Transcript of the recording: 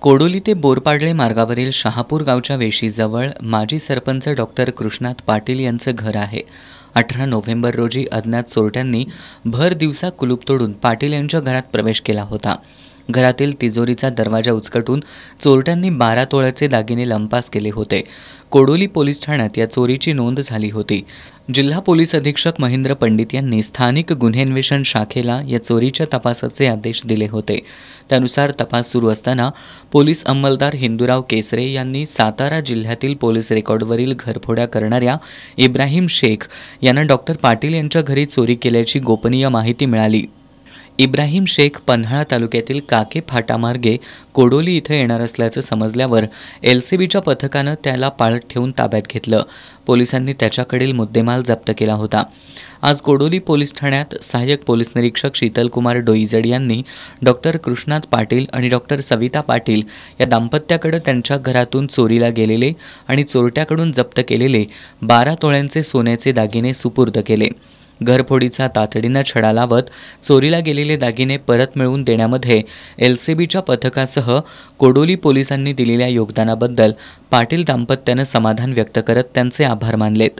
कोडोली ते बोरपाडळे मार्गावरील शहापूर गावच्या वेशीजवळ माजी सरपंच डॉक्टर कृष्णात पाटील यांचं घर आहे. 18 नोव्हेंबर रोजी अज्ञात चोरट्यांनी भर दिवसा कुलूप तोडून पाटील यांच्या घरात प्रवेश केला होता. घरातील तिजोरीचा दरवाजा उचकटून चोरट्यांनी 12 तोळ्याचे दागिने लंपास केले होते. कोडोली पोलीस ठाण्यात या चोरीची नोंद झाली होती. जिल्हा पोलीस अधीक्षक महेंद्र पंडित यांनी स्थानिक गुन्हेन्वेषण शाखेला या चोरीच्या तपासाचे आदेश दिले होते. त्यानुसार तपास सुरू असताना पोलीस अंमलदार हिंदूराव केसरे यांनी सातारा जिल्ह्यातील पोलीस रेकॉर्डवरील घरफोड्या करणाऱ्या इब्राहिम शेख यांना डॉक्टर पाटील यांच्या घरी चोरी केल्याची गोपनीय माहिती मिळाली. इब्राहिम शेख पन्हाळा तालुक्यातील काके फाटामार्गे कोडोली इथं येणार असल्याचं समजल्यावर LCBच्या पथकानं त्याला पाळत ठेवून ताब्यात घेतलं. पोलिसांनी त्याच्याकडील मुद्देमाल जप्त केला होता. आज कोडोली पोलीस ठाण्यात सहाय्यक पोलीस निरीक्षक शीतलकुमार डोईजड यांनी डॉक्टर कृष्णात पाटील आणि डॉक्टर सविता पाटील या दाम्पत्याकडे त्यांच्या घरातून चोरीला गेलेले आणि चोरट्याकडून जप्त केलेले 12 तोळ्यांचे सोन्याचे दागिने सुपूर्द केले. घरफोडीचा तातडीनं छडा लावत चोरीला गेलेले दागिने परत मिळवून देण्यामध्ये LCBच्या पथकासह कोडोली पोलिसांनी दिलेल्या योगदानाबद्दल पाटील दाम्पत्यानं समाधान व्यक्त करत त्यांचे आभार मानलेत.